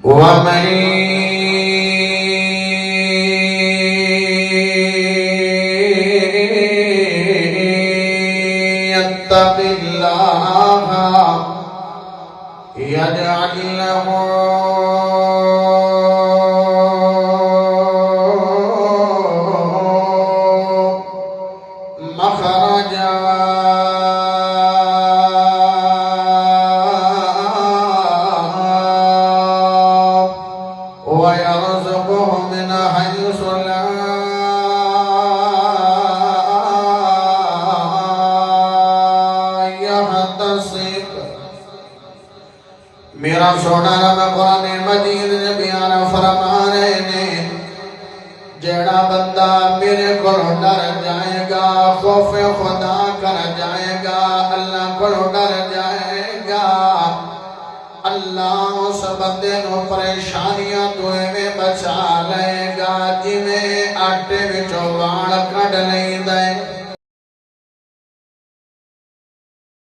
वमन यत्तक़िल्लाह यजअल लहू मखरजा वयरज़ुक़हु मिन हैसु ला यहतसिब। मेरा सोना रब कुरान मजीद ने बयान फरमा रहे ने, जेड़ा बंदा मेरे को डर जाएगा, खौफे खुदा कर जाएगा, अल्लाह को डर जाएगा, अल्लाह उस बंदे को परेशानियां तो में बचा लेगा जिमें आटे विचों वाल कढ़ लेंदा।